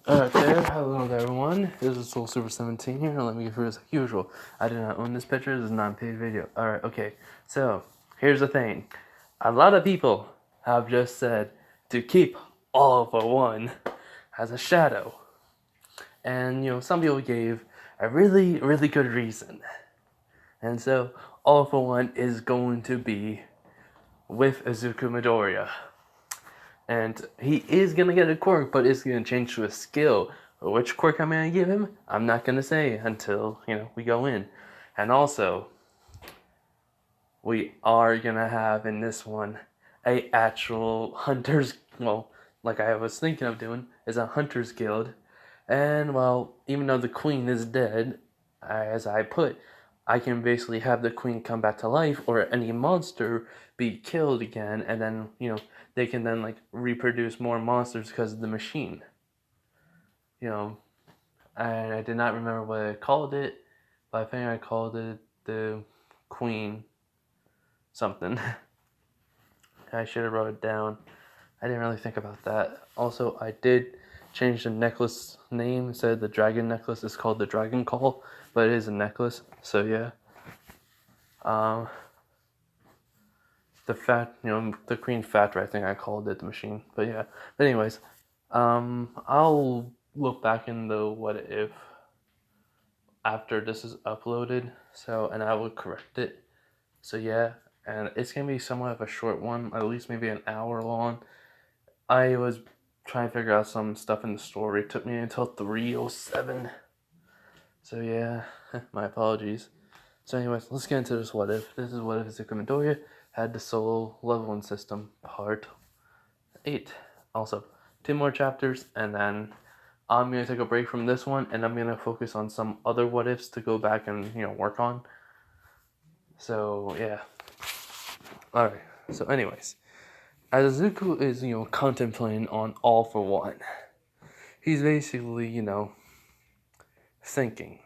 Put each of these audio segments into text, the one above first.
Alright there, hello there everyone, this is Soul Super 17 here, and let me get through this like usual. I do not own this picture, this is not a paid video. Alright, okay, so, here's the thing. A lot of people have just said to keep All for One as a shadow. And, some people gave a really, really good reason. And so, All for One is going to be with Izuku Midoriya. And he is gonna get a quirk, but it's gonna change to a skill. Which quirk I'm gonna give him, I'm not gonna say until we go in. And also, we are gonna have in this one a actual hunters. Well, like I was thinking of doing, is a hunters guild. And well, even though the queen is dead, as I put, I can basically have the queen come back to life, or any monster be killed again, and then they can then like reproduce more monsters because of the machine. You know, and I did not remember what I called it, but I think I called it the queen something. I should have wrote it down. I didn't really think about that. Also, I did change the necklace name. Instead of the dragon necklace, it's called the Dragon Call, but it is a necklace. So yeah. Um, the Queen Factor, I think I called it the machine. But yeah. But anyways, I'll look back in the what if after this is uploaded. So, and I will correct it. So yeah, and it's gonna be somewhat of a short one, at least maybe an hour long. I was trying to figure out some stuff in the story. It took me until 3:07. So yeah, my apologies. So anyways, let's get into this what if. This is what if Izuku Midoriya had the solo leveling system, part 8. Also, 2 more chapters, and then I'm gonna take a break from this one, and I'm gonna focus on some other what ifs to go back and work on. So yeah. Alright. So anyways, as Izuku is contemplating on All for One, he's basically thinking.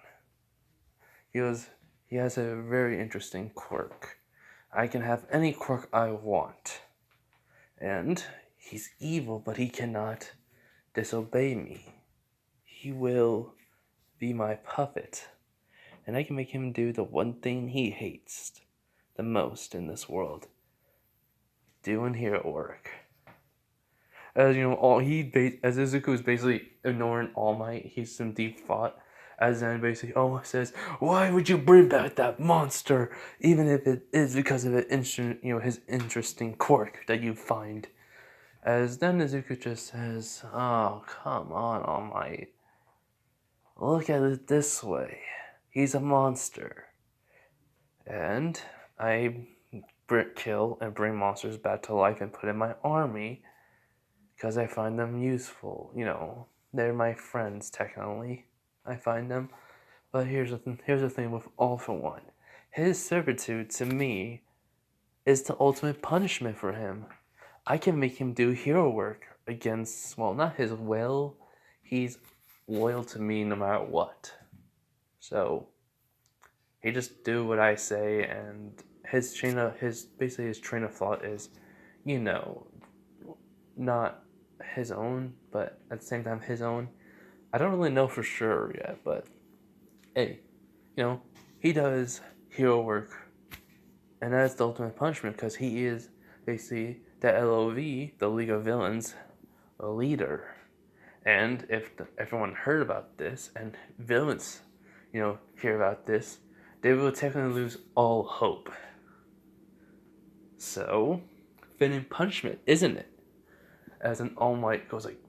He has a very interesting quirk. I can have any quirk I want. And he's evil, but he cannot disobey me. He will be my puppet. And I can make him do the one thing he hates the most in this world. Doing hero work. As as Izuku is basically ignoring All Might, he's in deep thought. As then basically All Might says, "Why would you bring back that monster, even if it is because of his interesting quirk that you find?" As then Izuku just says, "Oh, come on, All Might. Look at it this way. He's a monster, and I kill and bring monsters back to life and put in my army." Because I find them useful. They're my friends, technically. I find them. But here's the thing with All for One. His servitude to me is the ultimate punishment for him. I can make him do hero work against, well, not his will. He's loyal to me no matter what. So, he just do what I say, and his train of thought is, not his own, but at the same time his own. I don't really know for sure yet, but hey, he does hero work, and that's the ultimate punishment because he is basically the LOV, the League of Villains, leader. And if everyone heard about this and villains, hear about this, they will technically lose all hope. So, fitting punishment, isn't it? As an All Might goes like,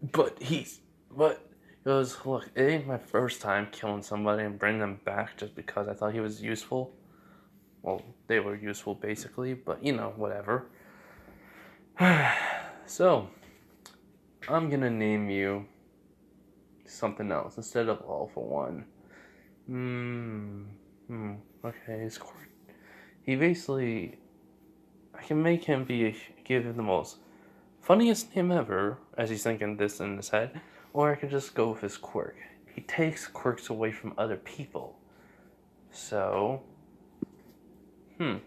but he's, but he goes, look, it ain't my first time killing somebody and bringing them back just because I thought he was useful. Well, they were useful basically, but whatever. So, I'm gonna name you something else instead of All for One. Okay, his quirk. He basically, I can make him give him the most funniest name ever, as he's thinking this in his head, or I could just go with his quirk. He takes quirks away from other people. So, And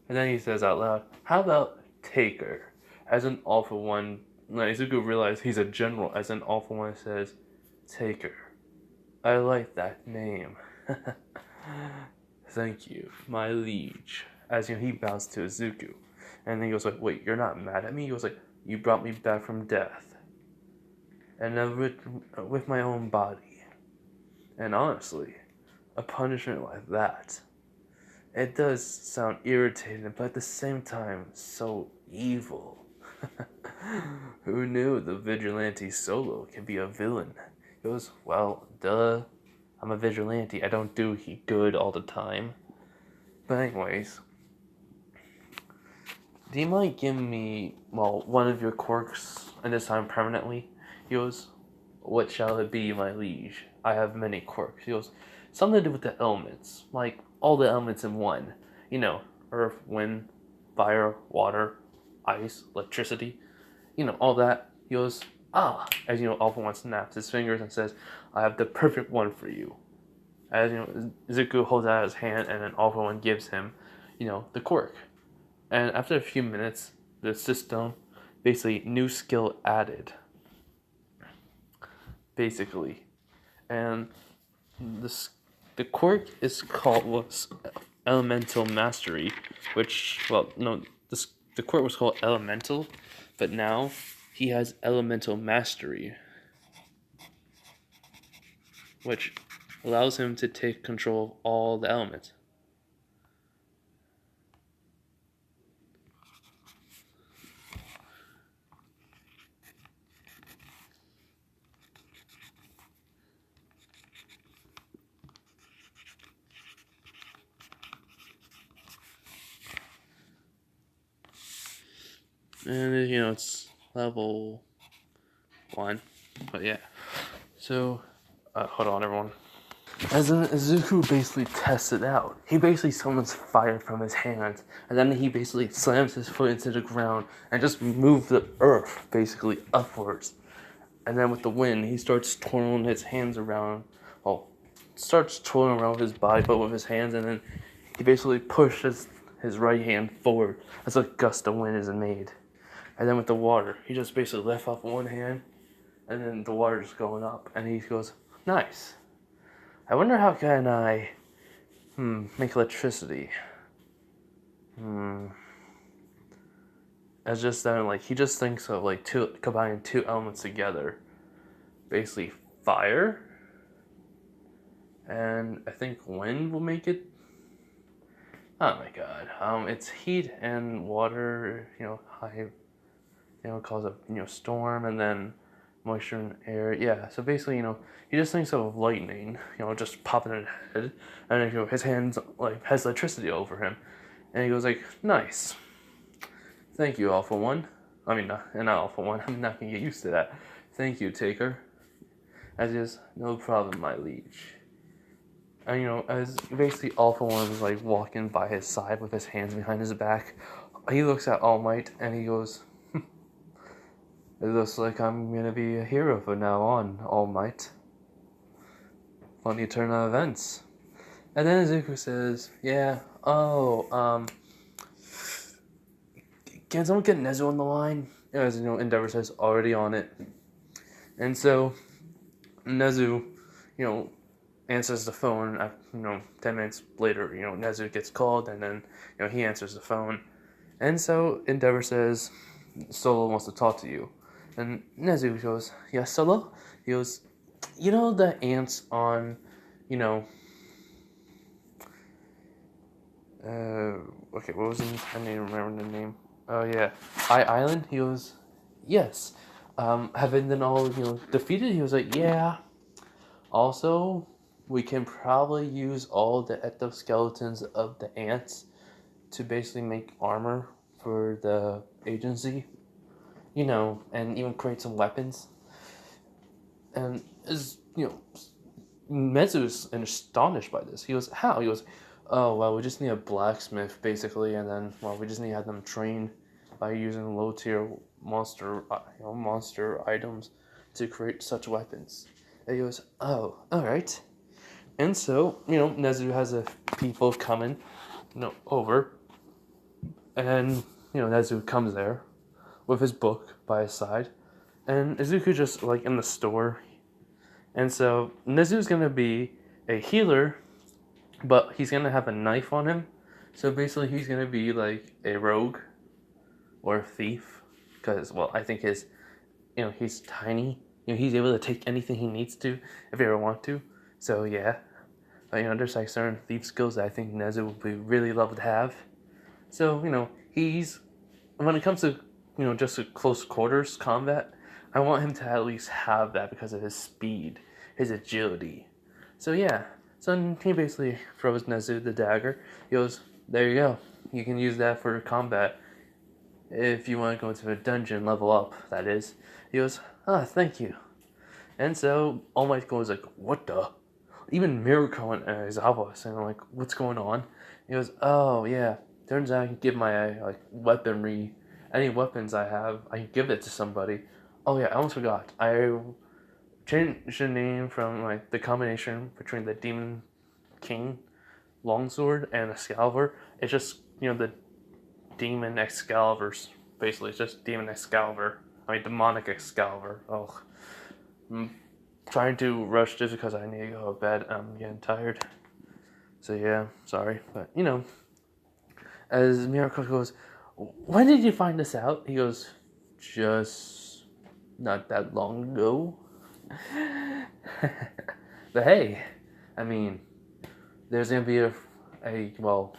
then he says out loud, how about Taker? As an All for One Izuku realizes he's a general as an All For One says, Taker. I like that name. Thank you, my liege. As he bows to Izuku. And then he goes like, wait, you're not mad at me? He goes like, you brought me back from death. And then with my own body. And honestly, a punishment like that, it does sound irritating, but at the same time, so evil. Who knew the vigilante Solo can be a villain? He goes, well, duh. I'm a vigilante. I don't do good all the time. But anyways, do you mind giving me, one of your quirks, and this time permanently? He goes, what shall it be, my liege? I have many quirks. He goes, something to do with the elements. Like, all the elements in one. Earth, wind, fire, water, ice, electricity. All that. He goes, as All For One snaps his fingers and says, I have the perfect one for you. As Zuko holds out his hand, and then All For One gives him, the quirk. And after a few minutes, the system, basically, new skill added. Basically. And the quirk was Elemental Mastery, which, the quirk was called Elemental, but now he has Elemental Mastery, which allows him to take control of all the elements. And, it's level 1. But yeah. So, hold on, everyone. As Izuku basically tests it out, he basically summons fire from his hands, and then he basically slams his foot into the ground and just moves the earth basically upwards. And then with the wind, he starts twirling his hands around. Starts twirling around his body, but with his hands, and then he basically pushes his right hand forward as a gust of wind is made. And then with the water, he just basically left off one hand, and then the water just going up, and he goes, nice. I wonder how can I make electricity. It's just that he just thinks of combining two elements together. Basically fire, and I think wind will make it. Oh my god. It's heat and water, high, cause a storm, and then moisture and air. Yeah, so basically, he just thinks of lightning, just popping in his head, and then, his hands has electricity over him, and he goes like, nice. Thank you, All For One. I mean, not All For One. I'm not gonna get used to that. Thank you, Taker. As is, no problem, my liege. And as basically All For One is walking by his side with his hands behind his back, he looks at All Might and he goes, it looks like I'm gonna be a hero from now on, All Might. Funny turn of events. And then Zuko says, yeah, can someone get Nezu on the line? As Endeavor says, already on it. And so Nezu, answers the phone. 10 minutes later, Nezu gets called, and then he answers the phone. And so Endeavor says, Solo wants to talk to you. And Nezu goes, yes, Solo? He goes, the ants on, okay, what was it? I don't even remember the name. Oh, yeah. Island? He goes, yes. Having them all, defeated? He was like, yeah. Also, we can probably use all the ectoskeletons of the ants to basically make armor for the agency. And even create some weapons. And Mezu is astonished by this. He goes, how? He goes, oh, well, we just need a blacksmith, basically, and then, we just need to have them trained by using low-tier monster items to create such weapons. And he goes, oh, alright. And so, Nezu has people coming, over, and, Nezu comes there with his book by his side, and Izuku just like in the store, and so Nezu's gonna be a healer, but he's gonna have a knife on him. So basically, he's gonna be like a rogue or a thief, because well, I think he's tiny. He's able to take anything he needs to if he ever want to. So yeah, but, there's like certain thief skills that I think Nezu would be really love to have. So he's when it comes to just a close quarters combat, I want him to at least have that because of his speed, his agility. So yeah, so he basically throws Nezu the dagger. He goes, "There you go. You can use that for combat if you want to go into a dungeon, level up. That is." He goes, "Ah, thank you." And so All Might goes like, "What the?" Even Mirko and Aizawa saying like, "What's going on?" He goes, "Oh yeah, turns out I can give my like weaponry, any weapons I have, I can give it to somebody." Oh yeah, I almost forgot. I changed the name from like the combination between the Demon King longsword and Excalibur. It's just the Demon Excaliburs. Basically, it's just Demon Excalibur. I mean, Demonic Excalibur. Oh, I'm trying to rush just because I need to go to bed. I'm getting tired. So yeah, sorry, but as Miracle goes, "When did you find this out?" He goes, "Just not that long ago." But hey, I mean, there's gonna be well,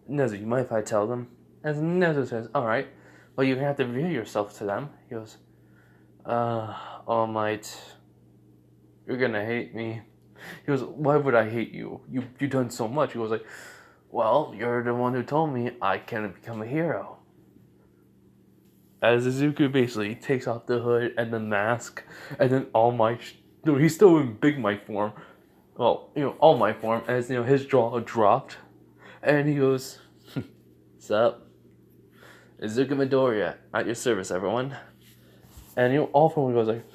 Nezu, you mind if I tell them? As Nezu says, "All right, well, you're gonna have to reveal yourself to them." He goes, All Might, you're gonna hate me." He goes, "Why would I hate you? You've done so much." He goes like, "Well, you're the one who told me I can become a hero." As Izuku basically takes off the hood and the mask, and then All Might, no, he's still in Big Might form. Well, All Might form, as his jaw dropped, and he goes, "Sup, Izuku Midoriya, at your service, everyone." And All for One goes like,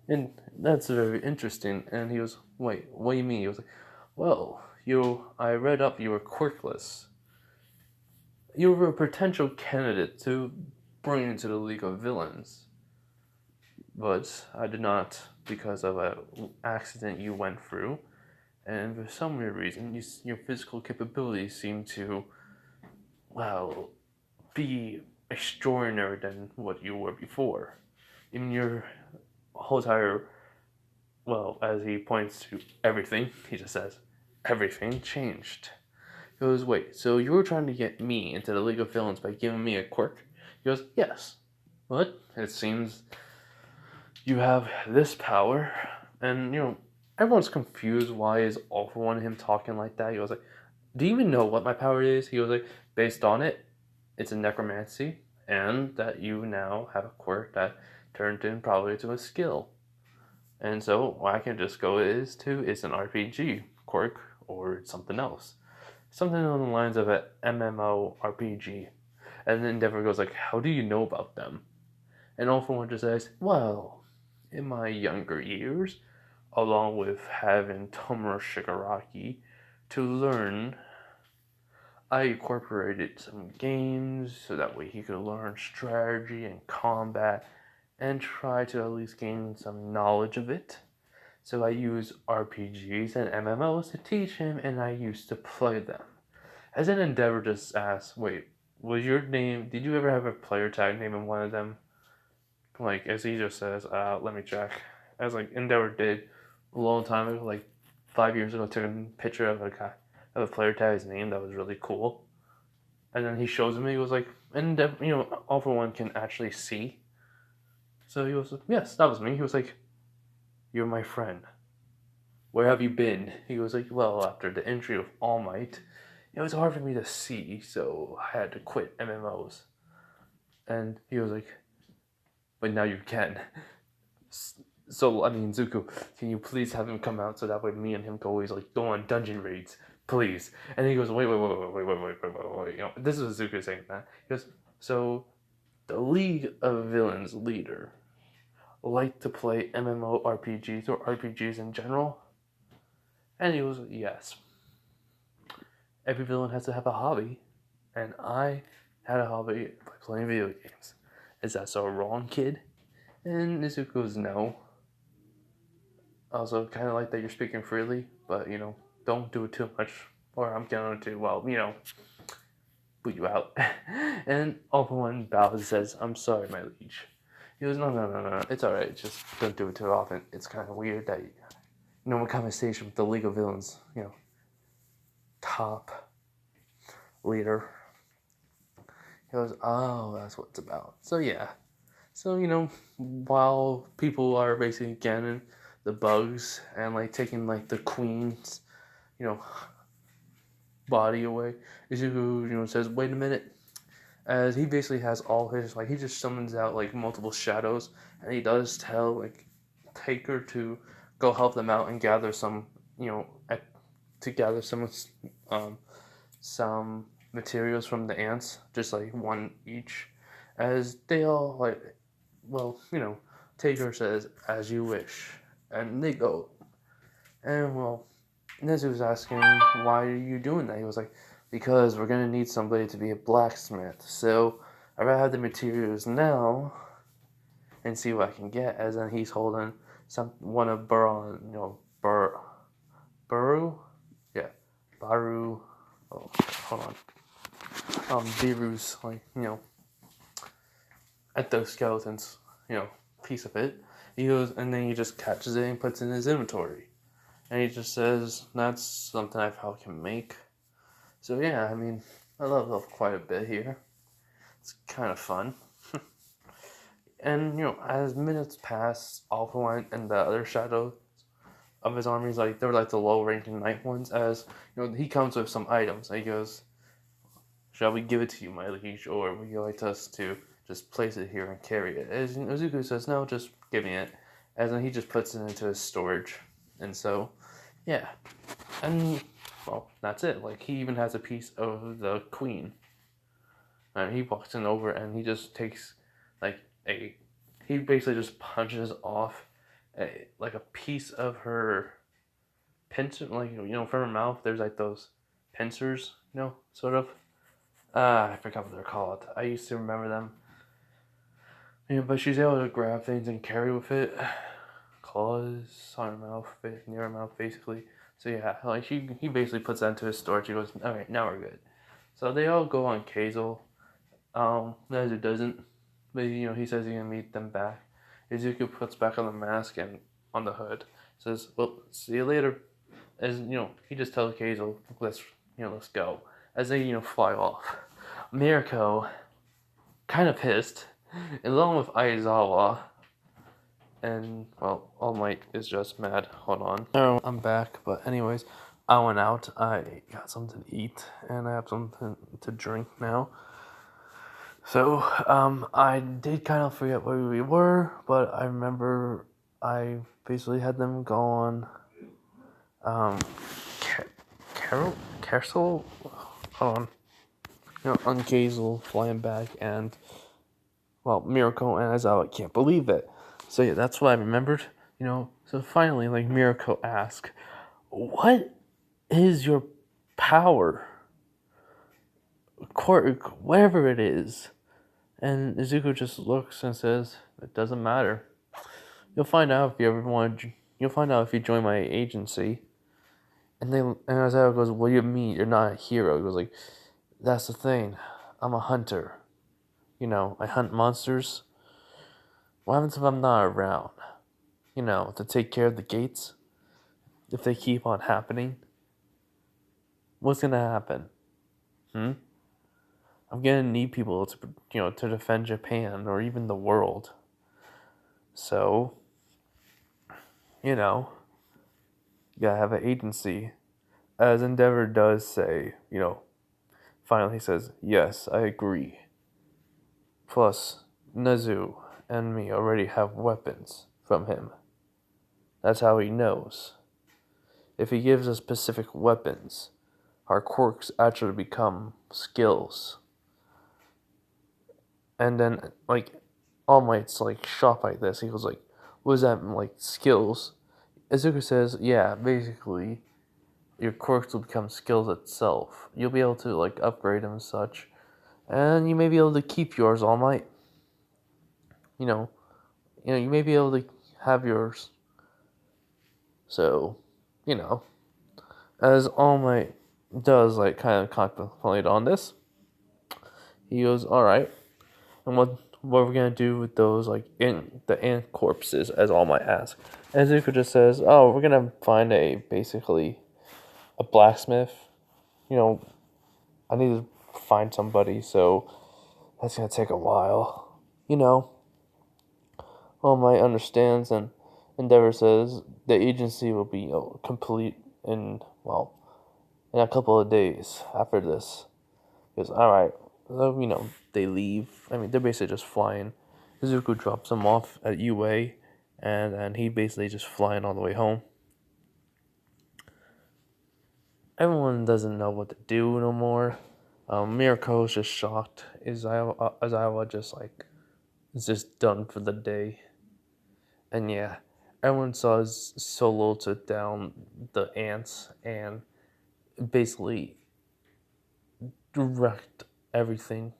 and that's very interesting. And he goes, "Wait, what do you mean?" He was like, "Well, I read up you were quirkless. You were a potential candidate to bring into the League of Villains, but I did not because of an accident you went through, and for some weird reason, your physical capabilities seem to, well, be extraordinary than what you were before. In your whole entire, well, as he points to everything, he just says, everything changed." He goes, "Wait, so you were trying to get me into the League of Villains by giving me a quirk?" He goes, "Yes. But it seems you have this power." And, everyone's confused why is All for One him talking like that. He goes like, "Do you even know what my power is?" He goes like, "Based on it, it's a necromancy, and that you now have a quirk that turned in probably to a skill. And so what I can just go is an RPG quirk or it's something else. Something on the lines of an MMORPG." And then Endeavor goes like, "How do you know about them?" And All for One just says, "Well, in my younger years, along with having Tomura Shigaraki to learn, I incorporated some games so that way he could learn strategy and combat and try to at least gain some knowledge of it. So I use RPGs and MMOs to teach him, and I used to play them." As an Endeavor just asks, "Wait, was your name, did you ever have a player tag name in one of them?" Like, as he just says, "Let me check." As like Endeavor did a long time ago, like 5 years ago, took a picture of a guy, of a player tag's name that was really cool. And then he shows him, he was like, and All for One can actually see. So he was like, "Yes, that was me." He was like, "You're my friend. Where have you been?" He was like, "Well, after the entry of All Might, it was hard for me to see, so I had to quit MMOs." And he was like, "But now you can." So, I mean, Zuko, can you please have him come out so that way me and him can always like go on dungeon raids, please? And he goes, "Wait. This is Zuko saying that. He goes, "So, the League of Villains leader like to play MMORPGs or RPGs in general?" And he was, "Yes. Every villain has to have a hobby, and I had a hobby by playing video games." Is that so wrong, kid? And Izuku goes, no. Also, kind of like that you're speaking freely, but, don't do it too much, or I'm going to, boot you out. And All-For-One bows and says, I'm sorry, my liege. He goes, no, it's alright, just don't do it too often. It's kind of weird that, one conversation with the League of Villains, top leader. He goes, oh, that's what it's about. So, yeah. So, while people are basically getting the bugs and, taking, the queen's, body away, Izuku, says, wait a minute. As he basically has all his, he just summons out, multiple shadows. And he does tell, Taker to go help them out and gather some, to gather some materials from the ants, just one each, as they all Taker says, as you wish, and they go, and Nezu's asking, why are you doing that? He was like, because we're gonna need somebody to be a blacksmith, so I'd rather have the materials now and see what I can get. As then he's holding one of Baru, oh, hold on, Biru's, endoskeletons, piece of it. He goes, and then he just catches it and puts it in his inventory. And he just says, that's something I probably can make. So yeah, I love quite a bit here. It's kind of fun. And, as minutes pass, All-For-One and the other shadows of his armies, they're the low-ranking knight ones, as, he comes with some items. And he goes, shall we give it to you, my liege, or would you like us to just place it here and carry it? As Izuku says, no, just give me it. As then he just puts it into his storage. And so, yeah. And, that's it. He even has a piece of the queen. And he walks in over and he just takes, he basically just punches off a piece of her pincer, from her mouth. There's those pincers, sort of. I forgot what they're called. I used to remember them. But she's able to grab things and carry with it. Claws on her mouth, near her mouth, basically. So yeah, he basically puts that into his storage. He goes, okay, now we're good. So they all go on Kazel. Nezu doesn't. But, he says he's gonna meet them back. Izuku puts back on the mask and on the hood. Says, well, see you later. As, he just tells Kazel, let's go. As they, fly off. Mirko, kind of pissed, along with Aizawa. And, All Might is just mad. Hold on. Oh, I'm back, but anyways, I went out. I got something to eat, and I have something to drink now. So, I did kind of forget where we were, but I remember I basically had them go on, Castle? Hold on. On Kazel, flying back, and, Mirko and Aizawa can't believe it. So yeah, that's what I remembered, So finally, Mirko asked, what is your power? Quirk, whatever it is. And Izuku just looks and says, it doesn't matter. You'll find out if you ever want to, you'll find out if you join my agency. And Aizawa goes, what do you mean? You're not a hero. He goes that's the thing. I'm a hunter. I hunt monsters. What happens if I'm not around? To take care of the gates? If they keep on happening? What's gonna happen? I'm gonna need people to, to defend Japan or even the world. So, you gotta have an agency. As Endeavor does say, finally he says, yes, I agree. Plus, Nezu and me already have weapons from him. That's how he knows. If he gives us specific weapons, our quirks actually become skills. And then, All Might's, shocked like this. He goes, what is that, skills? Izuku says, yeah, basically, your quirks will become skills itself. You'll be able to, upgrade them and such. And you may be able to keep yours, All Might. you know, you may be able to have yours. So, you know, as All Might does like kind of contemplate on this, he goes, "All right, and what are we gonna do with those like in the ant corpses?" As All Might asks, and Zuko just says, "Oh, we're gonna find basically a blacksmith. You know, I need to find somebody, so that's gonna take a while. You know." All Might understands, and Endeavor says the agency will be complete in, well, in a couple of days after this. Because, alright, so, they leave. I mean, they're basically just flying. Izuku drops them off at UA, and then he basically just flying all the way home. Everyone doesn't know what to do no more. Mirako is just shocked. Izawa just like is just done for the day. And yeah, everyone saw Solo took down the ants and basically wrecked everything.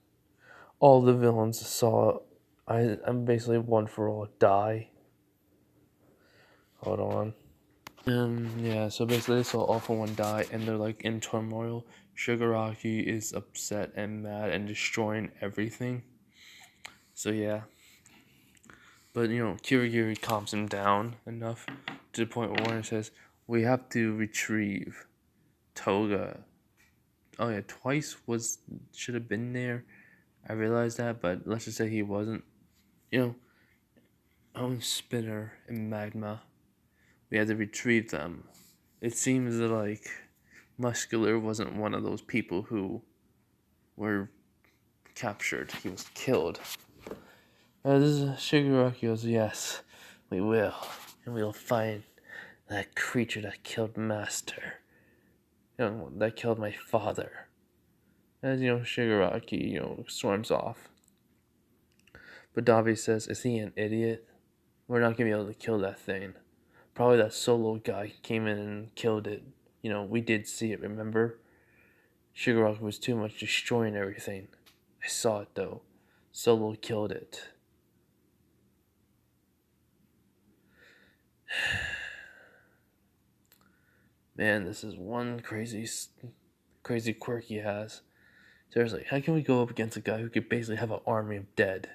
All the villains saw I'm basically one for all die. Hold on. Yeah, so basically they saw all for one die and they're like in turmoil. Shigaraki is upset and mad and destroying everything. So yeah. But Kirigiri calms him down enough to the point where Warner says, "We have to retrieve Toga." Oh yeah, twice should have been there. I realized that, but let's just say he wasn't. Spinner and Magma. We had to retrieve them. It seems that like Muscular wasn't one of those people who were captured. He was killed. This is Shigaraki goes, "Yes, we will, and we'll find that creature that killed Master. That killed my father." As Shigaraki, storms off. But Davi says, "Is he an idiot? We're not gonna be able to kill that thing. Probably that Solo guy came in and killed it. We did see it, remember? Shigaraki was too much destroying everything. I saw it though. Solo killed it." Man, this is one crazy quirk he has. Seriously, how can we go up against a guy who could basically have an army of dead?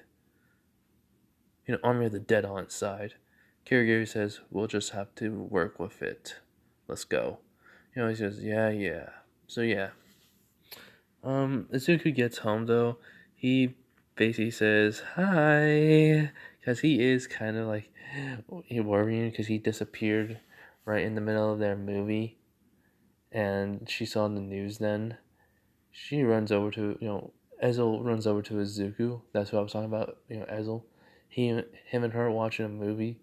Army of the dead on its side. Kirigiri says, "We'll just have to work with it. Let's go." He says, "Yeah." So yeah. Izuku gets home though. He basically says hi because he is kind of like worrying because he disappeared right in the middle of their movie, and she saw in the news. Then she runs over to Ezel runs over to Izuku. That's what I was talking about. Ezel, him and her watching a movie,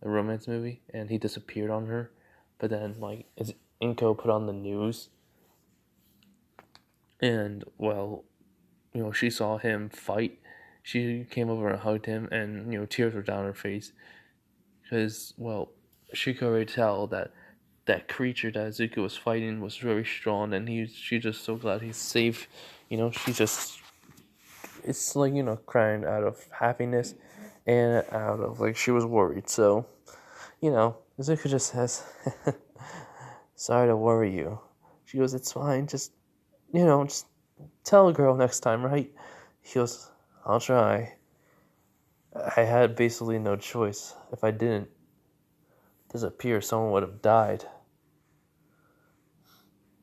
a romance movie, and he disappeared on her. But then like as Inko put on the news, and well, she saw him fight. She came over and hugged him, and tears were down her face because, well, she could already tell that that creature that Zuko was fighting was very strong, and she's just so glad he's safe. She just it's like crying out of happiness and out of like she was worried. So Zuko just says, "Sorry to worry you." She goes, "It's fine. Just tell a girl next time, right?" He goes, "I'll try. I had basically no choice. If I didn't disappear, someone would have died."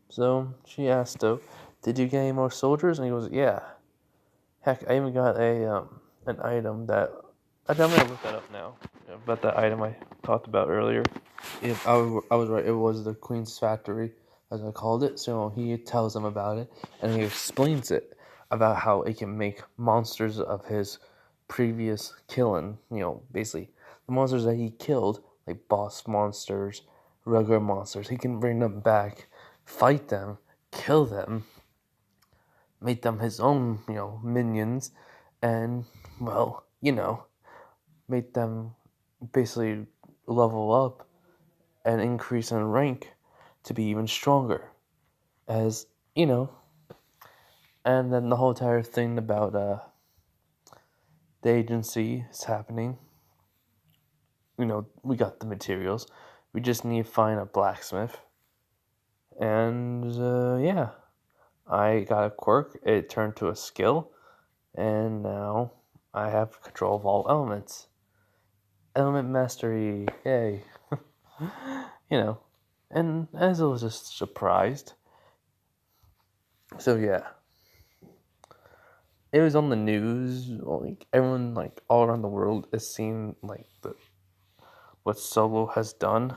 So she asked, though, "Did you get any more soldiers?" And he goes, "Yeah. Heck, I even got an item that I'm gonna look that up now. About that item I talked about earlier. If I was right, it was the Queen's Factory, as I called it. So he tells them about it, and he explains it about how it can make monsters of his previous killing. Basically the monsters that he killed, like boss monsters, regular monsters. He can bring them back, fight them, kill them, make them his own, minions, and well, make them basically level up and increase in rank to be even stronger. As and then the whole entire thing about The agency is happening. We got the materials. We just need to find a blacksmith. And yeah, I got a quirk. It turned to a skill. And now I have control of all elements. Element mastery. Yay. you know. And Ezel was just surprised. So yeah. It was on the news. Like everyone, like all around the world, is seeing like what Solo has done,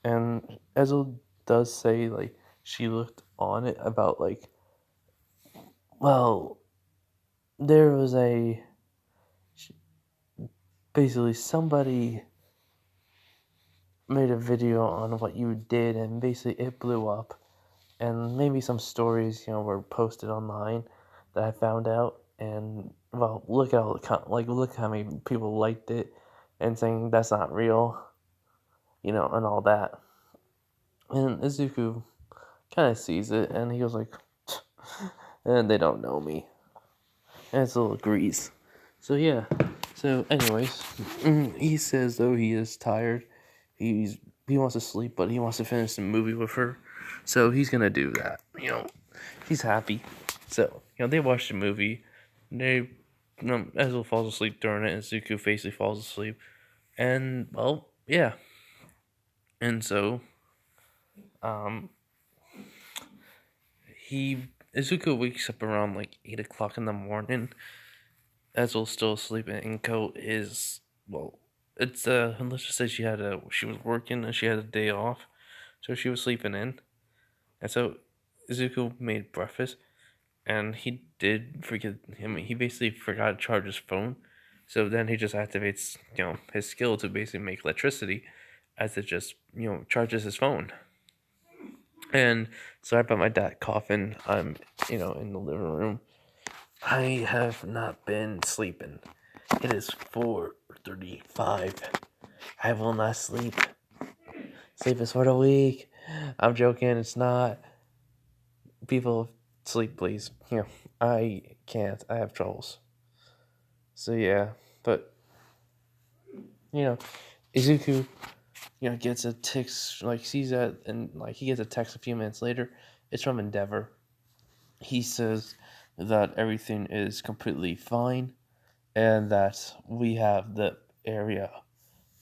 and Ezel does say like she looked on it about like, well, there was basically somebody made a video on what you did, and basically it blew up, and maybe some stories were posted online that I found out, and well, look at all look how many people liked it and saying that's not real, and all that. And Izuku kind of sees it, and he goes like, and they don't know me. And Edsel agrees. So yeah. So anyways, he says though he is tired. He wants to sleep, but he wants to finish the movie with her. So he's gonna do that. He's happy. So they watch the movie. They Ezel falls asleep during it, and Zuko basically falls asleep. And well, yeah. And so um he Izuku wakes up around like 8 o'clock in the morning. Ezel's still asleep, and Inko is it's let's just say she was working and she had a day off, so she was sleeping in, and so Izuku made breakfast, and he did forget him. He basically forgot to charge his phone, so then he just activates his skill to basically make electricity, as it just charges his phone. And sorry about my dad coughing. I'm in the living room. I have not been sleeping. It is 4:35. I will not sleep. Sleep is for the weak. I'm joking. It's not. People, sleep, please. I can't. I have troubles. So yeah, but Izuku, gets a text, like sees that, and like he gets a text a few minutes later. It's from Endeavor. He says that everything is completely fine, and that we have the area.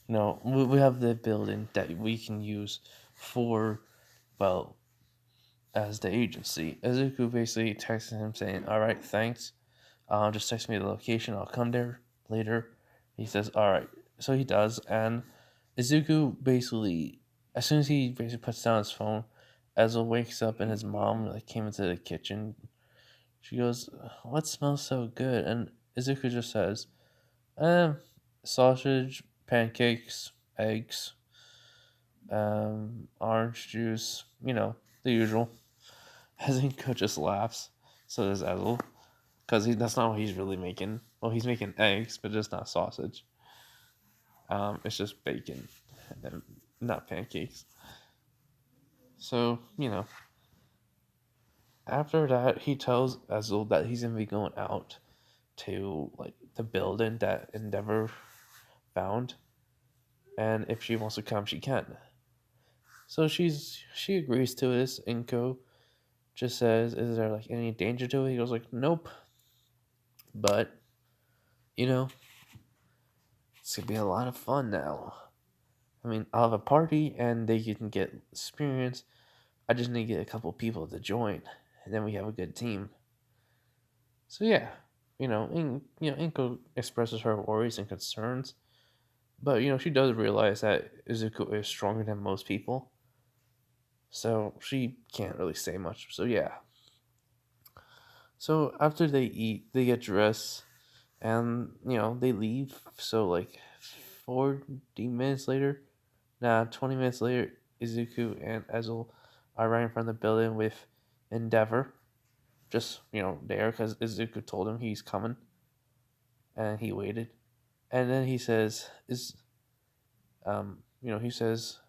No, we have the building that we can use for, well, as the agency. Izuku basically texted him saying, "Alright, thanks. Just text me the location. I'll come there later." He says, "Alright." So he does, and Izuku basically, as soon as he basically puts down his phone, Ezel wakes up and his mom like came into the kitchen. She goes, "What smells so good?" And Izuku just says, sausage, pancakes, eggs, orange juice, the usual." Hezenko just laughs. So does Ezel. Because that's not what he's really making. Well, he's making eggs, but just not sausage. It's just bacon, and not pancakes. So, after that, he tells Ezel that he's going to be going out to, like, the building that Endeavor found. And if she wants to come, she can. So she agrees to this. Inko just says, "Is there like any danger to it?" He goes like, "Nope, but you know, it's gonna be a lot of fun now. I mean, I'll have a party and they can get experience. I just need to get a couple people to join, and then we have a good team." So yeah, Inko expresses her worries and concerns, but she does realize that Izuku is stronger than most people, so she can't really say much. So yeah. So after they eat, they get dressed, and they leave. So like 40 minutes later, 20 minutes later, Izuku and Ezel are right in front of the building with Endeavor, just there because Izuku told him he's coming, and he waited, and then he says, he says,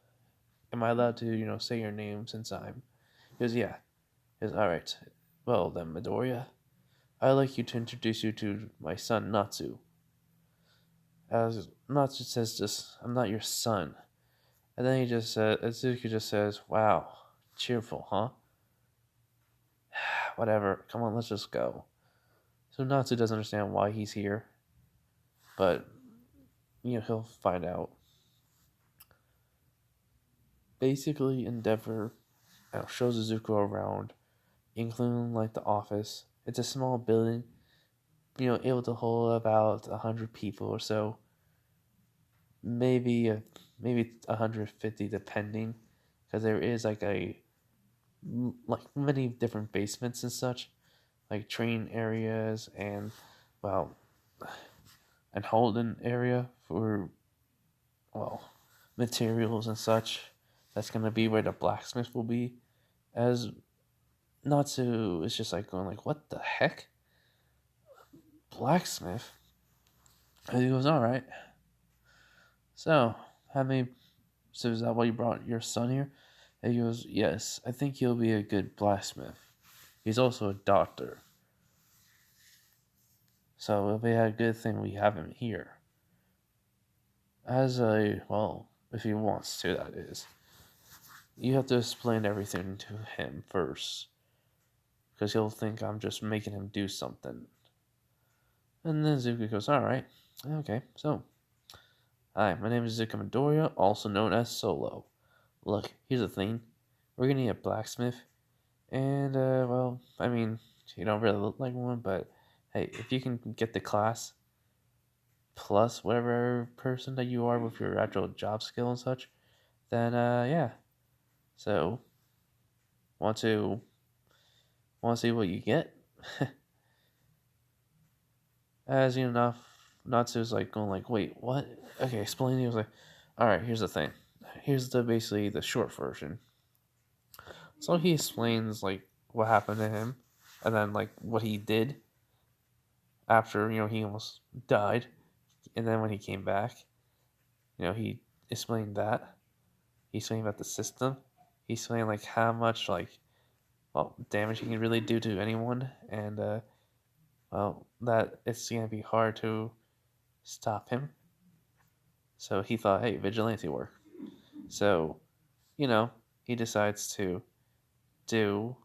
"Am I allowed to say your name since I'm?" He goes, "Yeah." He goes, "All right. Well then, Midoriya, I'd like you to introduce you to my son Natsu. As Natsu says this, I'm not your son. And then he just says, Azuki just says, wow, cheerful, huh? Whatever, come on, let's just go. So Natsu doesn't understand why he's here, but, he'll find out. Basically, Endeavor shows Izuku around, including like the office. It's a small building, able to hold about 100 people or so, maybe maybe 150 depending, because there is like many different basements and such, like train areas and well, and holding area for well materials and such. That's gonna be where the blacksmith will be. As Natsu is just like going like, what the heck? Blacksmith? And he goes, all right. So, how many? So is that why you brought your son here? And he goes, yes. I think he'll be a good blacksmith. He's also a doctor. So it'll be a good thing we have him here. If he wants to, that is. You have to explain everything to him first. Because he'll think I'm just making him do something. And then Zuko goes, alright. Okay, so. Hi, my name is Zuko Midoriya, also known as Solo. Look, here's the thing. We're gonna need a blacksmith. And, you don't really look like one, but hey, if you can get the class plus whatever person that you are with your actual job skill and such, then, yeah. So, want to see what you get? As you know, Natsu's like going like, wait, what? Okay, explain. He was like, all right, here's the thing. Here's basically the short version. So he explains like what happened to him, and then like what he did after he almost died, and then when he came back, he explained that. He explained about the system. He explained like how much damage he can really do to anyone, and that it's gonna be hard to stop him. So he thought, hey, vigilante work. So, he decides to do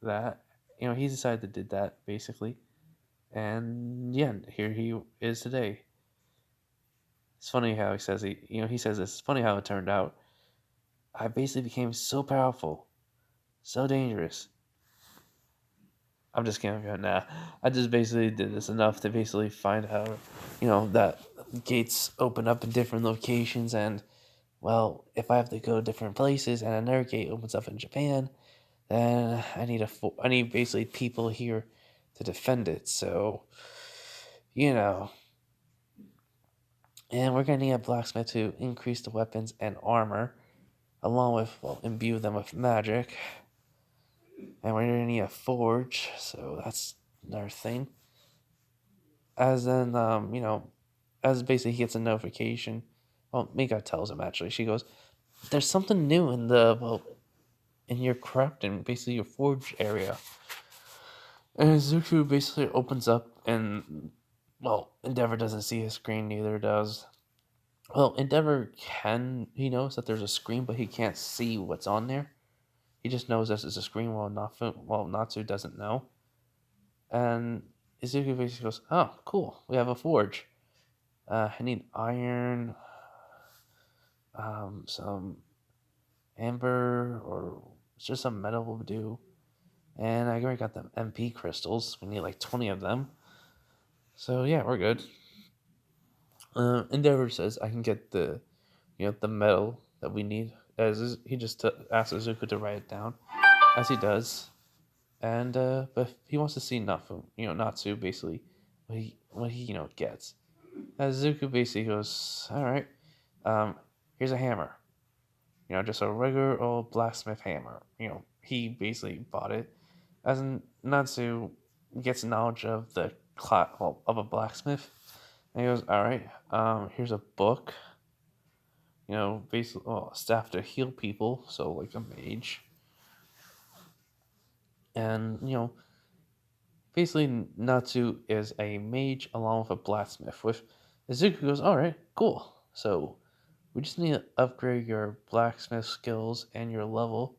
that. He decided to do that basically, and yeah, here he is today. It's funny how he says he says it's funny how it turned out. I basically became so powerful, so dangerous. I'm just kidding. Nah, I just basically did this enough to basically find out, that gates open up in different locations, and well, if I have to go to different places, and another gate opens up in Japan, then I need basically people here to defend it. So, you know, and we're gonna need a blacksmith to increase the weapons and armor, along with imbue them with magic. And we're gonna need a forge, so that's another thing. As then, as basically he gets a notification. Well, Mika tells him actually. She goes, "There's something new in in your craft and basically your forge area." And Zuku basically opens up, and Endeavor doesn't see his screen. Neither does. Well, Endeavor he knows that there's a screen, but he can't see what's on there. He just knows this is a screen, while Natsu doesn't know. And Izuku basically goes, "Oh, cool, we have a forge. I need iron, some amber, or just some metal will do. And I already got the MP crystals. We need like 20 of them. So yeah, we're good." Endeavor says I can get the metal that we need. As he just asks Izuku to write it down, as he does. And but he wants to see Natsu basically what he gets. As Zuko basically goes, all right, here's a hammer, just a regular old blacksmith hammer. He basically bought it. As Natsu gets knowledge of of a blacksmith, and he goes, all right, here's a book. Basically, staff to heal people, so like a mage. And basically Natsu is a mage along with a blacksmith. With Izuku goes, all right, cool. So we just need to upgrade your blacksmith skills and your level.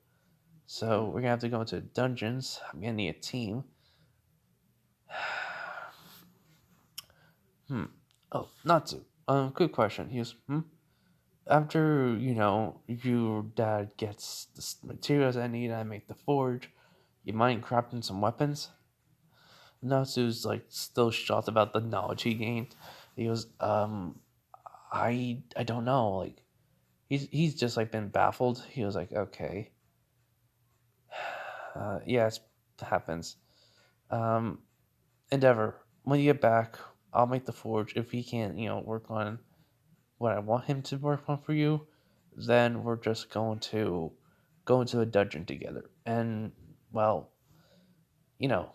So we're gonna have to go into dungeons. I'm gonna need a team. Oh, Natsu. Good question. He goes, after, your dad gets the materials I need, I make the forge. You mind crafting some weapons? Natsu's like still shocked about the knowledge he gained. He goes, I don't know. Like he's just like been baffled. He was like, okay, yeah, it happens. Um, Endeavor, when you get back, I'll make the forge. If he can't, work on what I want him to work on for you, then we're just going to go into a dungeon together. And, well, you know,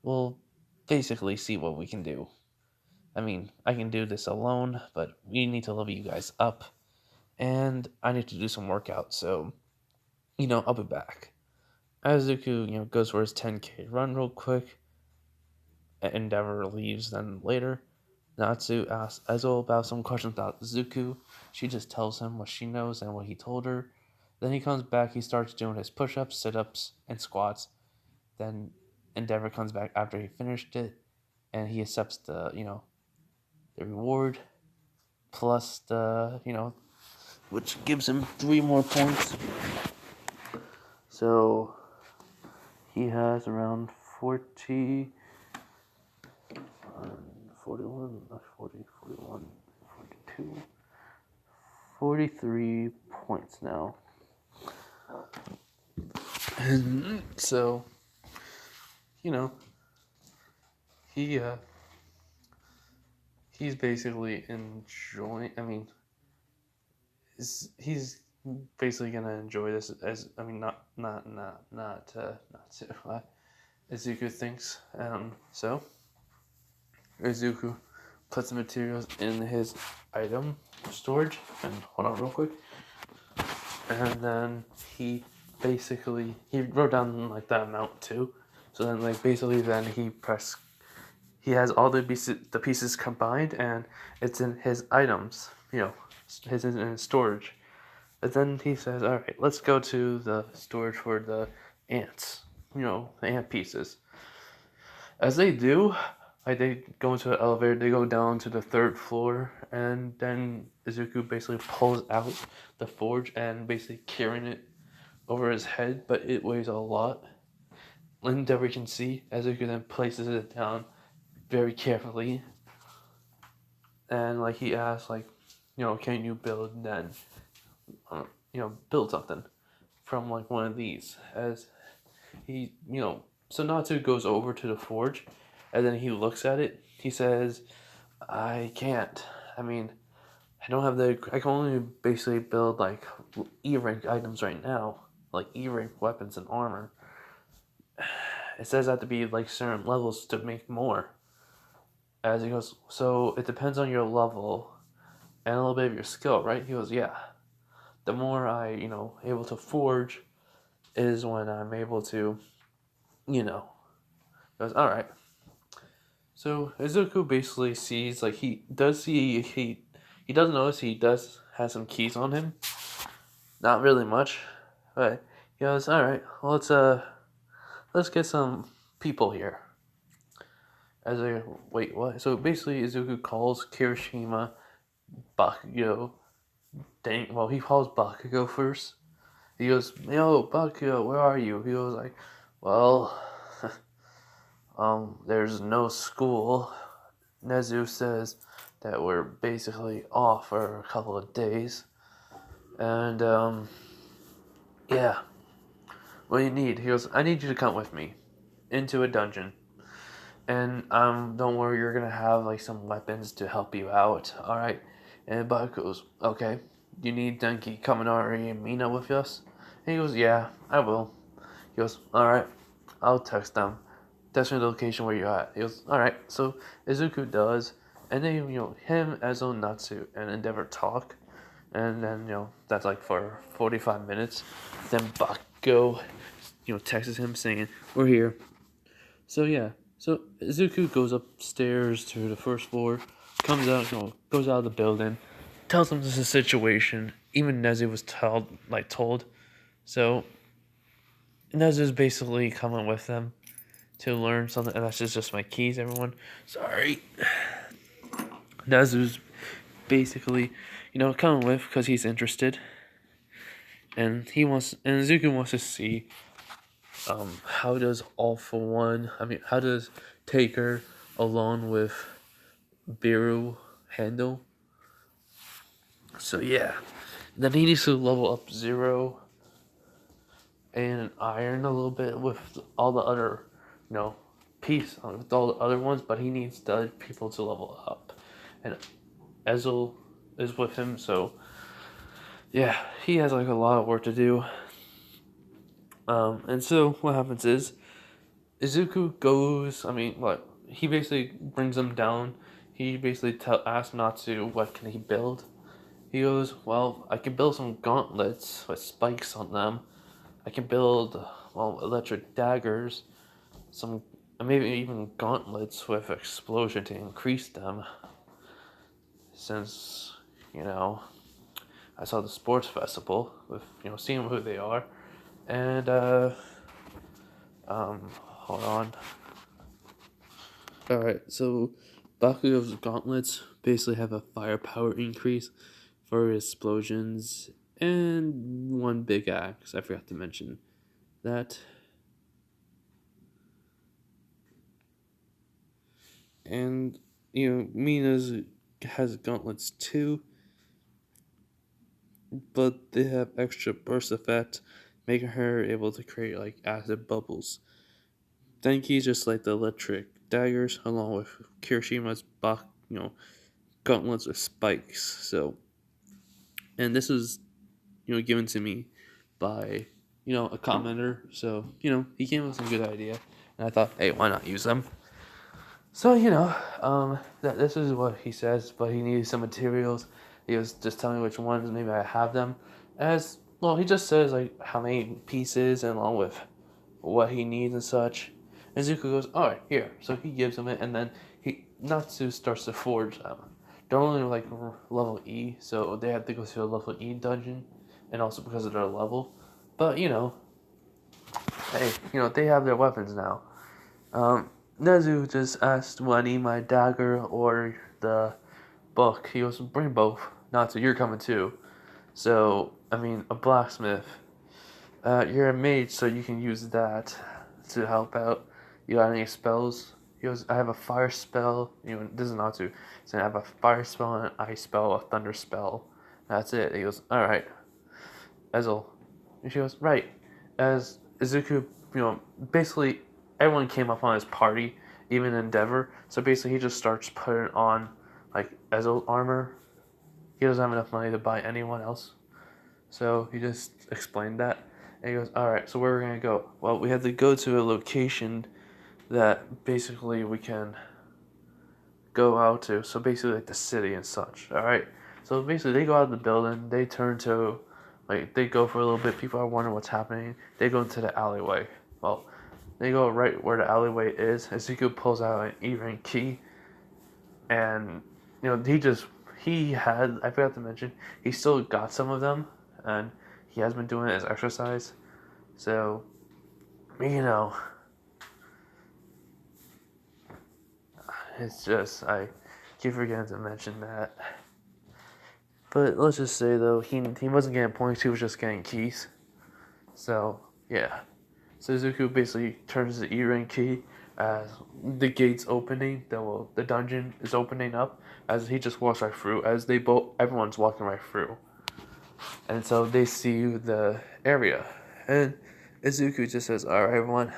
we'll basically see what we can do. I mean, I can do this alone, but we need to level you guys up. And I need to do some workout, so, I'll be back. Azuku, goes for his 10k run real quick. Endeavor leaves then later. Natsu asks Ezo about some questions about Zuku. She just tells him what she knows and what he told her. Then he comes back, he starts doing his push-ups, sit-ups, and squats. Then Endeavor comes back after he finished it, and he accepts the reward, plus which gives him 3 more points. So he has around 41, 42, 43 points now. And so, he's basically enjoying. I mean, he's basically gonna enjoy this as not Izuku thinks. So Izuku puts the materials in his item storage, and hold on real quick. And then he wrote down like that amount too. So then then he has all the pieces combined, and it's in his items, his in his storage. But then he says, all right, let's go to the storage for the ants, the ant pieces. As they do, they go into an elevator, they go down to the 3rd floor, and then Izuku basically pulls out the forge and basically carrying it over his head, but it weighs a lot. Endeavor can see, Izuku then places it down very carefully, and he asks, can you build then, build something from one of these? As he, so Natsu goes over to the forge, and then he looks at it. He says, I can't. I mean, I can only basically build E-rank items right now, like E-rank weapons and armor. It says I have to be certain levels to make more. As he goes, so it depends on your level and a little bit of your skill, right? He goes, yeah. The more I, able to forge is when I'm able to, he goes, all right. So Izuku basically sees, he does notice he does have some keys on him. Not really much, but he goes, all right, well, let's get some people here. Wait, what? So basically Izuku calls Kirishima Bakugo. He calls Bakugo first. He goes, yo, Bakugo, where are you? He goes well, there's no school. Nezu says that we're basically off for a couple of days. And, yeah. What do you need? He goes, I need you to come with me into a dungeon. And, don't worry, you're gonna have, some weapons to help you out, alright? And Bud goes, okay, you need Denki, Kaminari, and Mina with us? And he goes, yeah, I will. He goes, alright, I'll text them. Text me the location where you're at. He goes, alright, so Izuku does, and then, him, Ezo, Natsu, and Endeavor talk, and then, that's for 45 minutes. Then Bakugo, texts him saying, we're here. So yeah, So Izuku goes upstairs to the first floor, comes out, goes out of the building, tells him this is a situation. Even Nezu was told. So Nezu's basically coming with them to learn something, and that's just my keys, everyone. Sorry. Nezu's basically, coming with because he's interested, and Izuku wants to see, how does how does Taker along with Biru handle? So yeah, then he needs to level up Zero and Iron a little bit with all the other, with all the other ones, but he needs the other people to level up, and Ezel is with him, so yeah, he has like a lot of work to do. And so what happens is Izuku goes. He basically brings them down. He basically asks Natsu what can he build. He goes, well, I can build some gauntlets with spikes on them. I can build, electric daggers, some maybe even gauntlets with explosion to increase them. Since I saw the sports festival with seeing who they are, and hold on. All right, so Bakugo's gauntlets basically have a firepower increase for explosions and one big axe. I forgot to mention that. And Mina's has gauntlets too, but they have extra burst effect, making her able to create like acid bubbles. Denki's just like the electric daggers, along with Kirishima's gauntlets with spikes. So, and this was given to me by a commenter. So he came up with some good idea, and I thought, hey, why not use them? So that this is what he says, but he needed some materials. He was just telling me which ones, maybe I have them. As well, he just says like how many pieces and along with what he needs and such. And Zuko goes, all right, here. So he gives him it, and then Natsu starts to forge them. They're only like level E, so they have to go to a level E dungeon, and also because of their level. But hey, they have their weapons now. Nezu just asked, "Will I need my dagger or the book?" He goes, "Bring both." Natsu, you're coming too. So a blacksmith. You're a mage, so you can use that to help out. You got any spells? He goes, I have a fire spell. This is Natsu. So I have a fire spell, an ice spell, a thunder spell. That's it. He goes, all right, Ezel. And she goes, right. As Izuku, basically everyone came up on his party, even Endeavor. So basically he just starts putting on like Ezel armor. He doesn't have enough money to buy anyone else. So he just explained that. And he goes, all right, so where are we going to go? Well, we have to go to a location that basically we can go out to. So basically like the city and such, all right? So basically they go out of the building. They turn to, they go for a little bit. People are wondering what's happening. They go into the alleyway. Well, they go right where the alleyway is. Ezekiel pulls out an E-ring key. And, he had, I forgot to mention, he still got some of them. And he has been doing it as exercise. So, it's just, I keep forgetting to mention that. But let's just say, though, he wasn't getting points, he was just getting keys. So, yeah. Suzuku basically turns the E-ring key as the gate's opening, the dungeon is opening up, as he just walks right through, everyone's walking right through. And so they see the area. And Izuku just says, alright everyone,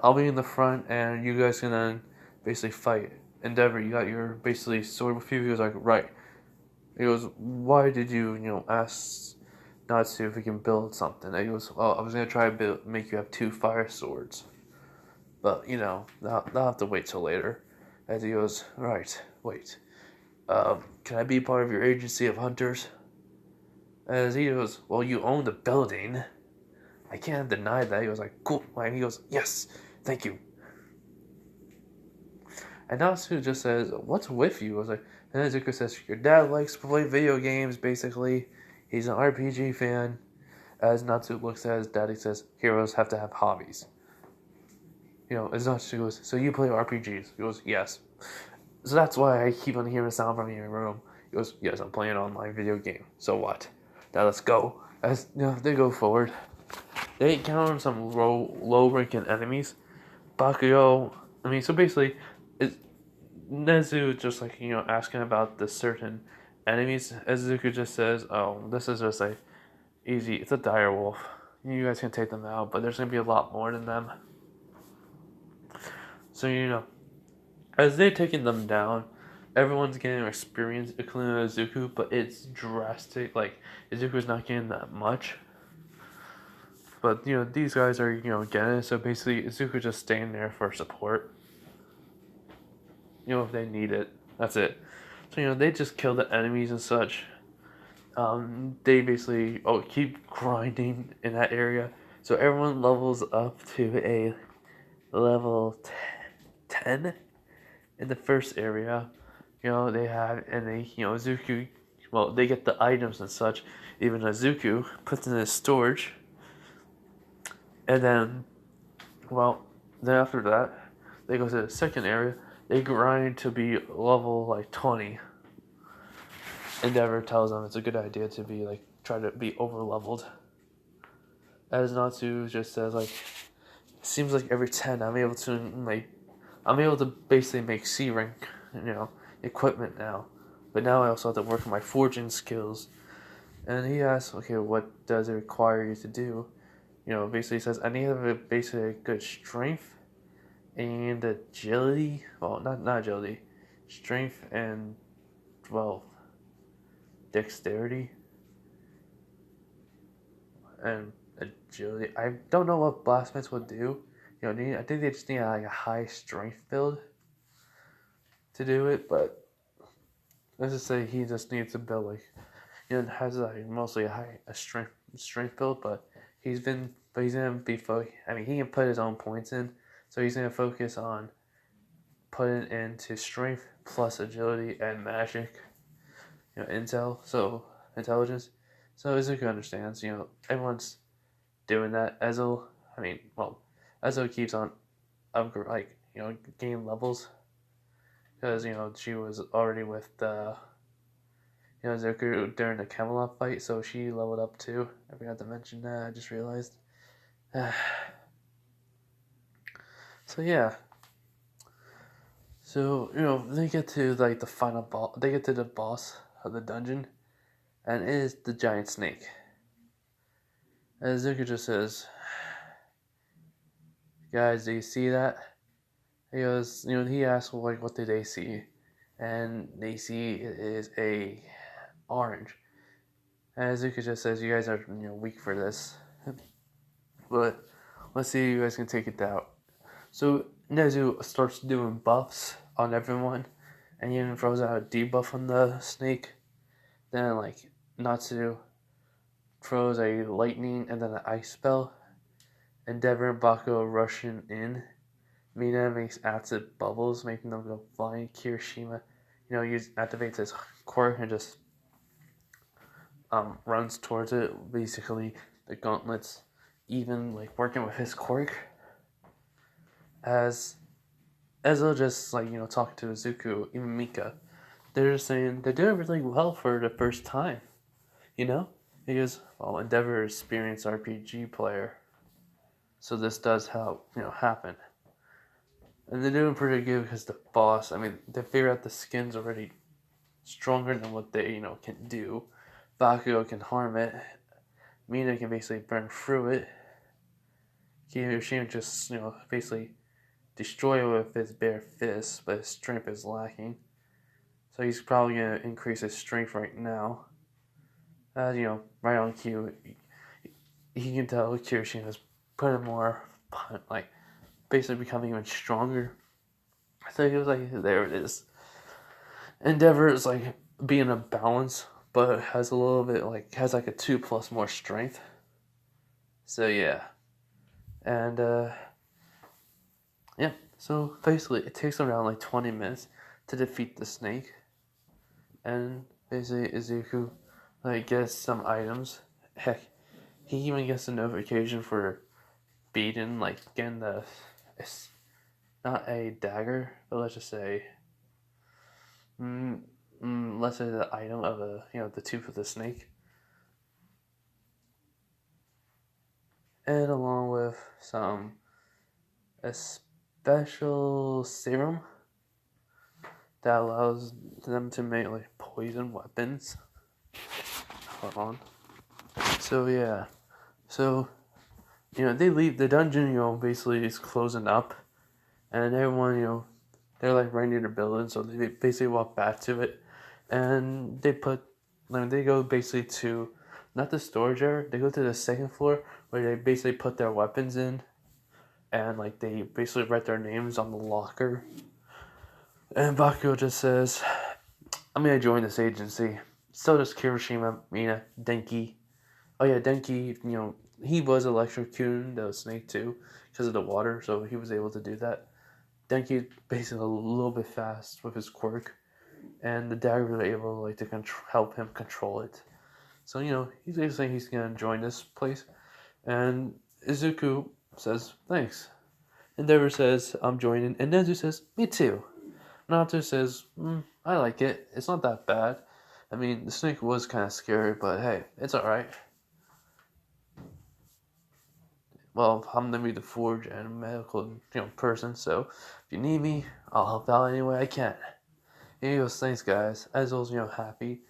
I'll be in the front and you guys can then basically fight. Endeavor, you got your basically sword with you? He was like, right. He goes, why did you, ask Natsu if we can build something? And he goes, well, I was going to try to make you have 2 fire swords. But, they'll have to wait till later. And he goes, right, wait. Can I be part of your agency of hunters? As he goes, well, you own the building. I can't deny that. He was like, cool. And he goes, yes, thank you. And Natsu just says, "What's with you?" I was like, and Nezuko says, "Your dad likes to play video games. Basically, he's an RPG fan." As Natsu looks at his daddy, says, "Heroes have to have hobbies." As Natsu goes, "So you play RPGs?" He goes, "Yes." So that's why I keep on hearing a sound from your room. He goes, "Yes, I'm playing an online video game. So what? Now let's go." As they go forward, they encounter some low-ranking enemies. Bakugo, so basically, it's Nezu just like asking about the certain enemies. As Zuko just says, "Oh, this is just like easy. It's a dire wolf. You guys can take them out, but there's gonna be a lot more than them." So as they're taking them down, everyone's getting experience, including Izuku, but it's drastic. Like Izuku's not getting that much, but these guys are getting it. So basically, Izuku's just staying there for support. If they need it, that's it. So they just kill the enemies and such. They basically keep grinding in that area, so everyone levels up to a level 10 in the first area. They have, and they, Zuku, well, they get the items and such. Even Zuku puts in his storage. And then, then after that, they go to the second area. They grind to be level like 20. Endeavor tells them it's a good idea to be like, try to be over leveled. As Natsu just says, like, it seems like every 10 I'm able to basically make C rank, equipment now. But now I also have to work on my forging skills. And he asks, okay, what does it require you to do? Basically says, I need to have basically good strength and agility. Well, not agility. Strength and, dexterity. And agility. I don't know what blacksmiths would do. I think they just need like a high strength build to do it, but let's just say he just needs to build has like mostly a strength build, but he's gonna be he can put his own points in, so he's gonna focus on putting into strength plus agility and magic, intelligence. So Izuku understands, everyone's doing that. Ezo keeps on gain levels because she was already with Zuko during the Camelot fight, so she leveled up too. I forgot to mention that. I just realized. So yeah. So they get to like the final boss. They get to the boss of the dungeon, and it is the giant snake. And Zuko just says, "Guys, do you see that?" He goes, he asks, well, like, what did they see? And they see it is a orange. And Zuko just says, you guys are, weak for this. But let's see if you guys can take it out. So Nezu starts doing buffs on everyone, and even throws out a debuff on the snake. Then, like, Natsu throws a lightning and then an ice spell. Endeavor and Bakugo rushing in. Mina makes acid bubbles, making them go flying. Kirishima, activates his quirk and just runs towards it. Basically, the gauntlets, even like working with his quirk. As Ezo just talking to Izuku, even Mika, they're just saying they're doing really well for the first time. He goes, well, Endeavor is experienced RPG player, so this does help happen. And they're doing pretty good because the boss, they figure out the skin's already stronger than what they, can do. Bakugo can harm it. Mina can basically burn through it. Kiyoshima just, basically destroy it with his bare fists, but his strength is lacking. So he's probably going to increase his strength right now. Right on cue, he can tell Kiroshima's putting more, basically becoming even stronger. So he was like, there it is. Endeavor is being a balance, but has a little bit has a 2+ more strength. So yeah. And yeah. So basically, it takes around like 20 minutes to defeat the snake, and basically Izuku like gets some items. Heck, he even gets a notification for beating like getting the it's not a dagger, but let's just say mm, let's say the item of the tooth of the snake, and along with a special serum that allows them to make like poison weapons. Hold on. So yeah, so they leave the dungeon. Basically is closing up, and everyone they're like right near the building, so they basically walk back to it, and they go basically to not the storage area. They go to the second floor where they basically put their weapons in, and like they basically write their names on the locker. And Bakugo just says, "I'm gonna join this agency." So does Kirishima, Mina, Denki. Oh yeah, Denki. He was electrocuting the snake too because of the water, so he was able to do that. Denki's basically a little bit fast with his quirk, and the dagger was able to help him control it. So he's basically saying he's gonna join this place, and Izuku says thanks. Endeavor says I'm joining, and Nezu says me too. Naruto says I like it. It's not that bad. I mean, the snake was kind of scary, but hey, it's alright. Well, I'm gonna be the forge and medical person, so if you need me, I'll help out any way I can. And he goes, thanks guys. Ezel's happy.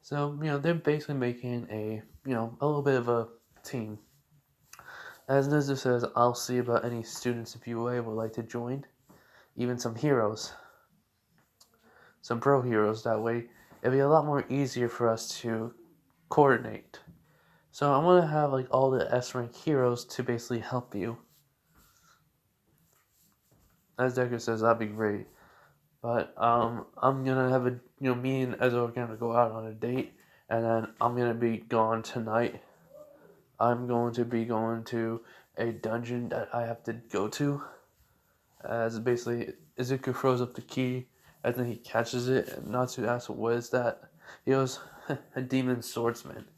So they're basically making a little bit of a team. As Nezu says, I'll see about any students if you would like to join, even some heroes, some pro heroes. That way, it'll be a lot more easier for us to coordinate. So I'm gonna have like all the S rank heroes to basically help you. As Deku says, that'd be great. But I'm gonna have me and Ezo are gonna go out on a date, and then I'm gonna be gone tonight. I'm going to be going to a dungeon that I have to go to. As basically Izuku throws up the key, and then he catches it, and Natsu asks, "What is that?" He goes, "A demon swordsman.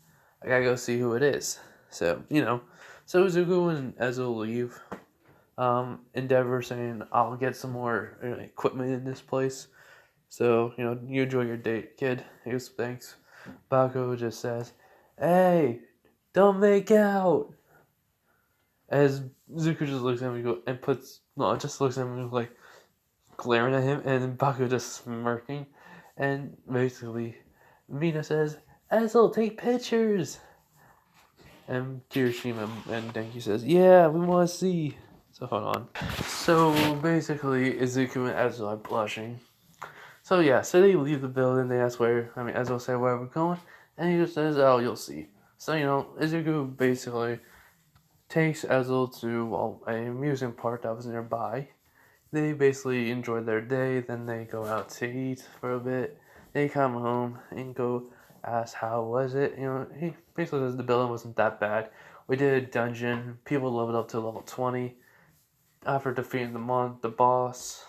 I gotta go see who it is." So so Izuku and Ezo leave. Endeavor saying, "I'll get some more equipment in this place." So, you enjoy your date, kid. He goes, thanks. Bakugo just says, "Hey, don't make out." As Zuko just looks at him just looks at him like glaring at him, and then Bakugo just smirking. And basically, Mina says, "Ezel, take pictures." And Kirishima and Denki says, "Yeah, we want to see." So hold on. So basically, Izuku and Ezel are blushing. So yeah, so they leave the building. They ask Ezel said where we're going, and he just says, "Oh, you'll see." So Izuku basically takes Ezel to an amusement park that was nearby. They basically enjoy their day. Then they go out to eat for a bit. They come home and go ask how was it. He basically says the building wasn't that bad. We did a dungeon. People leveled up to level 20 after defeating the boss.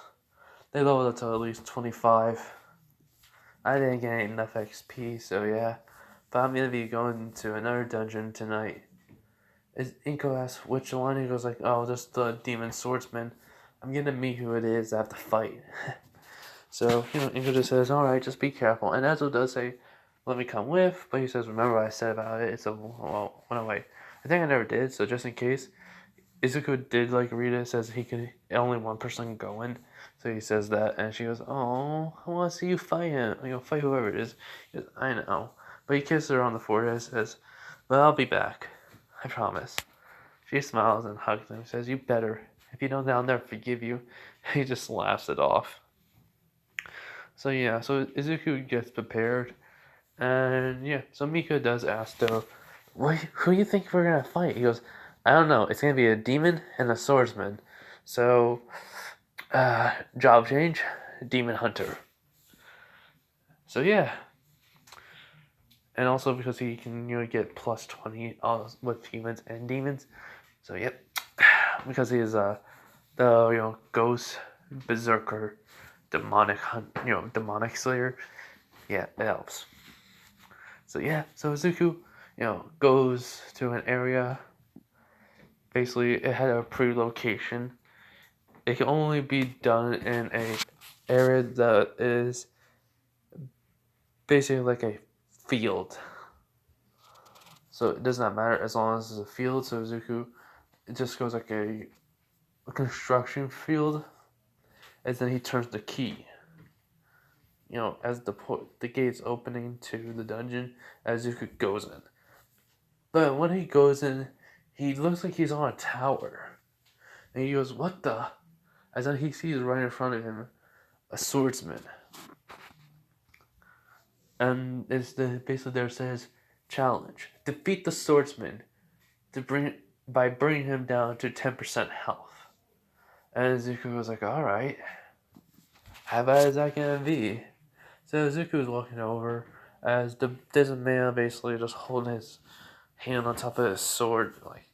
They leveled up to at least 25. I didn't get enough XP, so yeah. But I'm gonna be going to another dungeon tonight. Inko asks which one. He goes like, "Oh, just the demon swordsman." I'm gonna meet who it is. I have to fight. So Inko just says, "All right, just be careful." And Ezo does say, "Let me come with," but he says, "Remember what I said about it? It's a wait. I think I never did. So just in case." Izuku did read it. Says he could only one person can go in, so he says that, and she goes, "Oh, I want to see you fight him. Fight whoever it is." He goes, "I know," but he kisses her on the forehead. And says, "But I'll be back. I promise." She smiles and hugs him. Says, "You better. If you don't, I'll never forgive you." He just laughs it off. So yeah, so Izuku gets prepared, and yeah, so Mika does ask though, who do you think we're gonna fight? He goes, "I don't know. It's gonna be a demon and a swordsman. So, job change, demon hunter." So yeah, and also because he can get plus 20 with humans and demons. So yep, because he is the ghost berserker demonic hunt, demonic slayer. Yeah, it helps. So yeah, so Izuku, goes to an area. Basically, it had a pre-location. It can only be done in a area that is basically like a field. So it does not matter as long as it's a field. So Izuku, it just goes like a construction field, and then he turns the key. As the gates opening to the dungeon, as Izuku goes in. But when he goes in, he looks like he's on a tower. And he goes, "What the?" As then he sees right in front of him a swordsman. And basically there says, "Challenge. Defeat the swordsman by bringing him down to 10% health." And Zuko was like, "Alright. How bad is that gonna be?" So Zuko was walking over as there's a man basically just holding his hand on top of his sword, like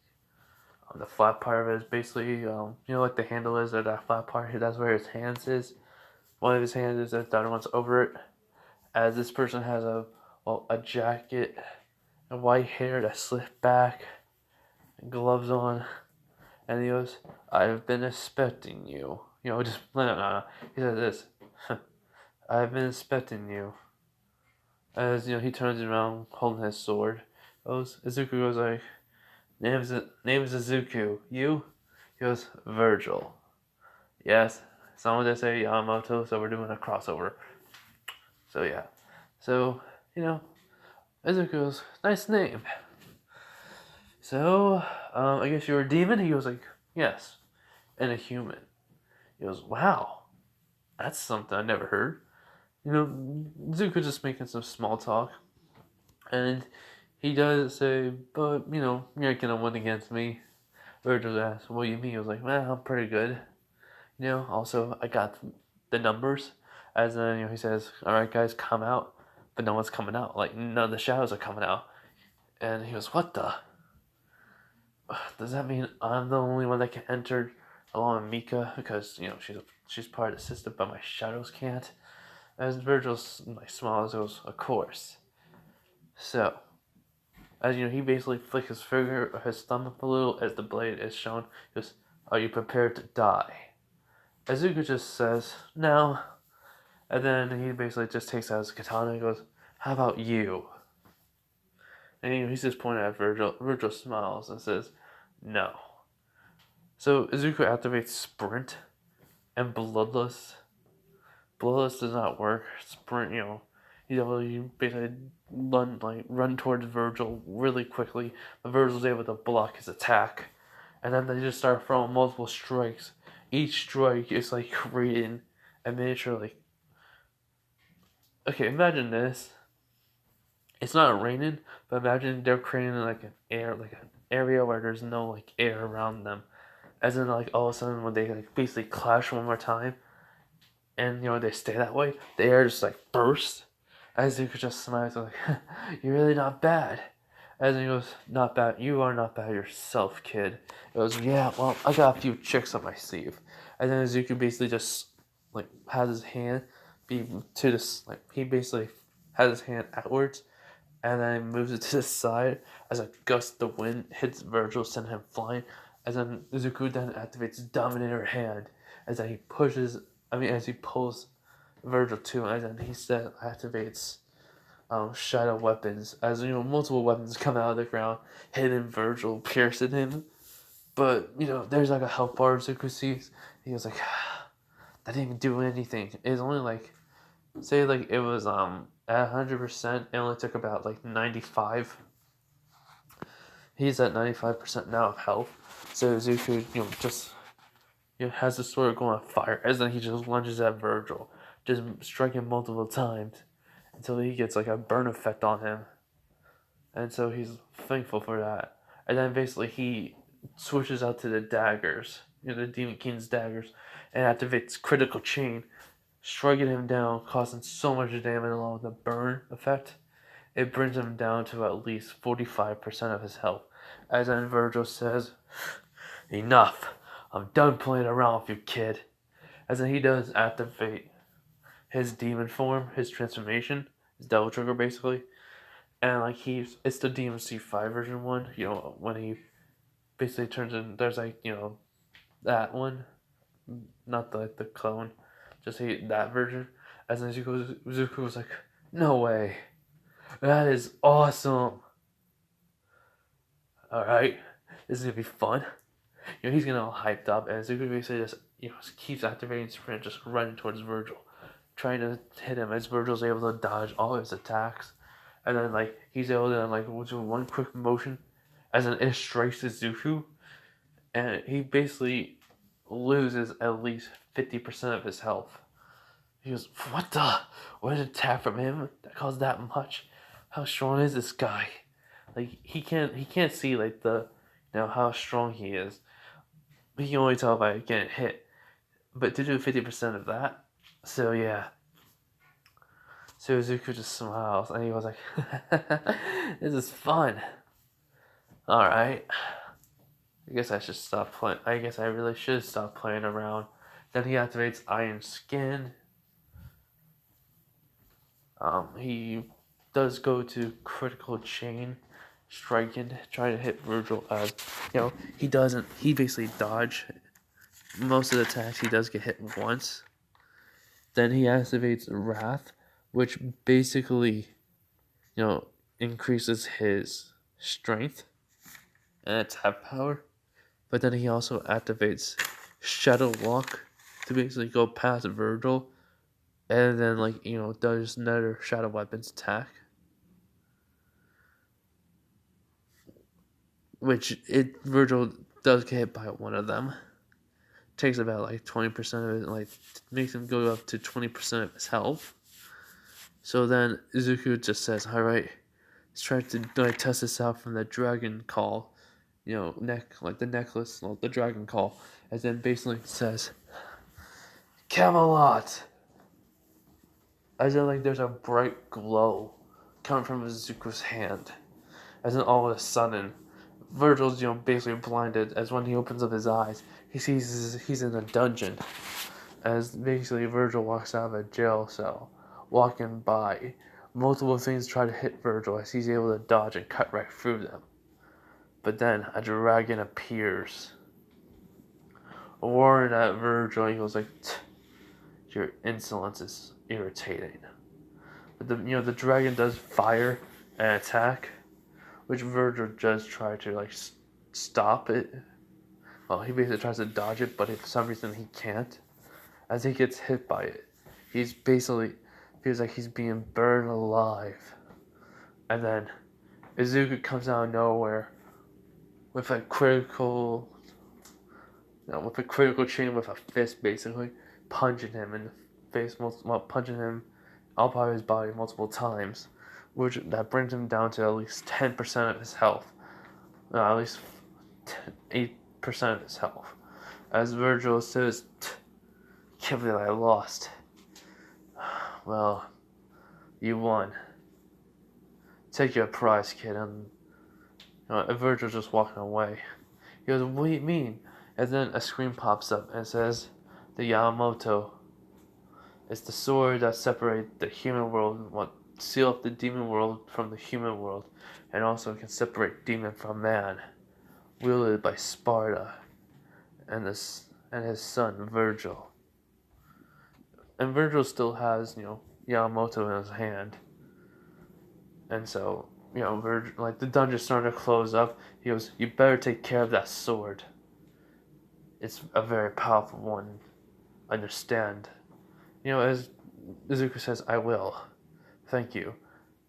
on the flat part of it is basically, like the handle is or that flat part. That's where his hands is. One of his hands is, the other one's over it. As this person has a jacket and white hair that slicked back, and gloves on, and he goes, "I've been expecting you." Just no. He says this. "I've been expecting you." As he turns around holding his sword. Izuku goes like, name is Izuku. You? He goes, "Virgil." Yes. Someone just say Yamamoto, so we're doing a crossover. So yeah. So, Izuku goes, "Nice name." So, I guess you're a demon? He goes like, "Yes. And a human." He goes, "Wow. That's something I never heard." Zuko just making some small talk. And he does say, "But, you're not gonna win against me." Virgil asks, "What do you mean?" He was like, "Well, I'm pretty good. Also, I got the numbers." As then, he says, "Alright, guys, come out." But no one's coming out. Like, none of the shadows are coming out. And he goes, "What the? Does that mean I'm the only one that can enter along with Mika? Because, she's part of the system, but my shadows can't?" As Virgil smiles, goes, "Of course." So, as he basically flicks his finger or his thumb up a little as the blade is shown. He goes, "Are you prepared to die?" Azuka just says, "No." And then he basically just takes out his katana and goes, "How about you?" And he's just pointing at Virgil. Virgil smiles and says, "No." So Izuku activates Sprint and Bloodless. Bloodless does not work. Sprint, you basically run towards Virgil really quickly, but Virgil's able to block his attack. And then they just start throwing multiple strikes. Each strike is like creating a miniature okay, imagine this. It's not raining, but imagine they're creating like an area where there's no air around them. As in all of a sudden when they basically clash one more time and they stay that way, the air just bursts. As you could just smile like, "You're really not bad." As he goes, "Not bad. You are not bad yourself, kid." He goes, "Yeah, well, I got a few tricks up my sleeve." And then Izuku basically just has his hand be to this he basically has his hand outwards and then moves it to the side as a gust of wind hits Virgil, sending him flying. And then Izuku then activates Dominator Hand as then as he pulls Virgil too, and then he activates shadow weapons as multiple weapons come out of the ground, hitting Virgil, piercing him. But there's a health bar Zuko sees. He was like, "That didn't even do anything." It's only say it was at 100%. It only took about 95. He's at 95% now of health. So Zuko just has the sword going on fire as then he just lunges at Virgil, just striking multiple times until he gets a burn effect on him. And so he's thankful for that. And then basically he switches out to the daggers, the Demon King's daggers, and activates Critical Chain, striking him down, causing so much damage along with the burn effect. It brings him down to at least 45% of his health. As then Virgil says, "Enough. I'm done playing around with you, kid. As in, he does activate his demon form, his transformation, his devil trigger basically, and like it's the DMC5 version one. You know, when he basically turns in, there's like that one, not the clone, just that version. As in Zuko was like, no way, that is awesome. All right, this is gonna be fun. He's getting all hyped up, and Zuko basically just keeps activating sprint, just running towards Virgil, trying to hit him. As Virgil's able to dodge all his attacks, and then like he's able to like do one quick motion, as in it strikes Zuko, and he basically loses at least 50% of his health. He goes, "What the? What an attack from him that caused that much? How strong is this guy? Like he can't see like the how strong he is. He can only tell by getting hit. But to do 50% of that, so yeah." So Zuko just smiles and he was like, "This is fun. Alright. I guess I should stop playing. I guess I really should stop playing around." Then he activates Iron Skin. He does go to critical chain striking, trying to hit Virgil as he basically dodge most of the attacks. He does get hit once. Then he activates Wrath, which basically, increases his strength and attack power. But then he also activates Shadow Walk to basically go past Virgil, and then does another Shadow Weapons attack, which Virgil does get hit by one of them. Takes about 20% of it, makes him go up to 20% of his health. So then Izuku just says, "Alright, let's try to test this out from the Dragon Call, the necklace, the Dragon Call." And then basically says, "Camelot!" As in there's a bright glow coming from Izuku's hand. As in all of a sudden, Virgil's basically blinded, as when he opens up his eyes, he sees he's in a dungeon. As basically Virgil walks out of a jail cell, walking by. Multiple things try to hit Virgil as he's able to dodge and cut right through them. But then a dragon appears, roaring at Virgil. He goes like, "Your insolence is irritating." But the dragon does fire and attack, which Virgil does try to stop it. Well, he basically tries to dodge it, but for some reason he can't. As he gets hit by it, he's basically feels like he's being burned alive. And then Izuku comes out of nowhere with a critical chain with a fist, basically punching him in the face, punching him all over his body multiple times, which that brings him down to at least 10% of his health. No, at least 8% of his health. As Virgil says, "Can't believe I lost." "Well, you won. Take your prize, kid." And Virgil's just walking away. He goes, "What do you mean?" And then a screen pops up and says, "The Yamamoto. It's the sword that separates the human world, seal up the demon world from the human world, and also can separate demon from man. Wielded by Sparta and his son Virgil." And Virgil still has, Yamamoto in his hand. And so, Virgil, the dungeon's starting to close up. He goes, "You better take care of that sword. It's a very powerful one. Understand?" As Izuku says, "I will. Thank you."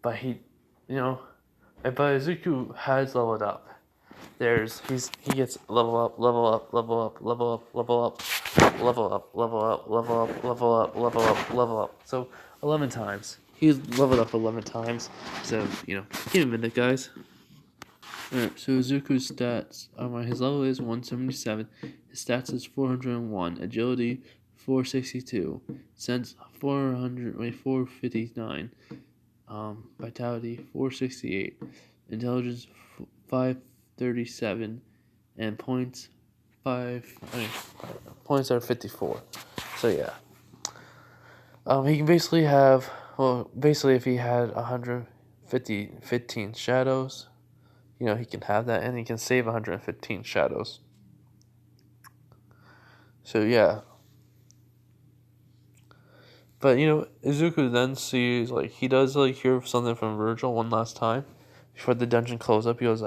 But but Izuku has leveled up. He gets level up, level up, level up, level up, level up, level up, level up, level up, level up, level up, level up. So 11 times. He's leveled up 11 times. So, give him a minute, guys. Alright, so Izuku's stats his level is 177. His stats is 401. Agility 462. Sense 459. Vitality 468. Intelligence 537. And points points are 54. So yeah. He can basically have, basically if he had 115 shadows, he can have that, and he can save 115 shadows. So yeah. But Izuku then sees, he does hear something from Virgil one last time before the dungeon closes up. He goes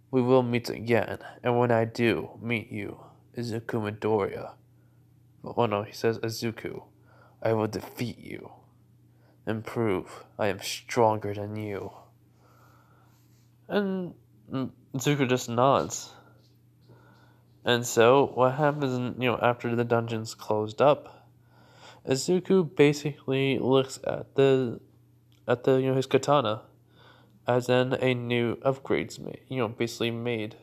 "We will meet again, and when I do meet you, Izuku Midoriya." Oh no, he says Izuku, "I will defeat you and prove I am stronger than you." And Izuku just nods. And so what happens, after the dungeon's closed up, Izuku basically looks at his katana, as then a new upgrade's made, basically made.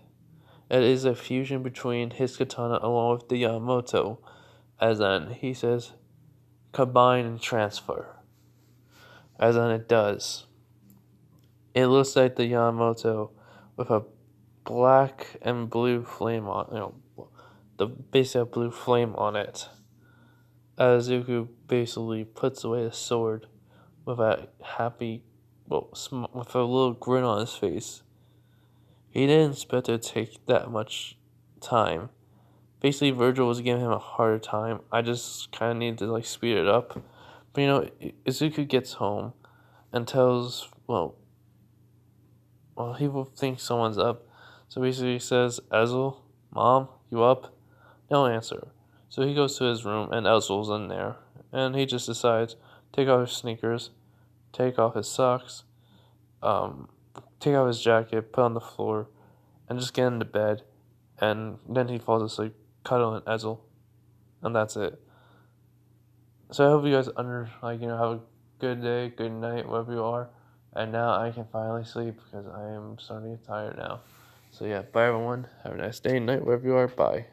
It is a fusion between his katana along with the Yamamoto, as then he says, "Combine and transfer." As then it does. It looks like the Yamamoto with a black and blue flame on, the basic blue flame on it. As Zuko basically puts away the sword with a happy, with a little grin on his face. He didn't expect it to take that much time. Basically, Virgil was giving him a harder time. I just kind of needed to speed it up. But Izuku gets home and tells, he will think someone's up. So basically he says, "Ezel, Mom, you up?" No answer. So he goes to his room and Ezel's in there. And he just decides, take off his sneakers, take off his socks, um, take off his jacket, put on the floor, and just get into bed. And then he falls asleep, cuddling Ezel. And that's it. So I hope you guys have a good day, good night, wherever you are. And now I can finally sleep because I am starting to get tired now. So yeah, bye everyone. Have a nice day, night, wherever you are. Bye.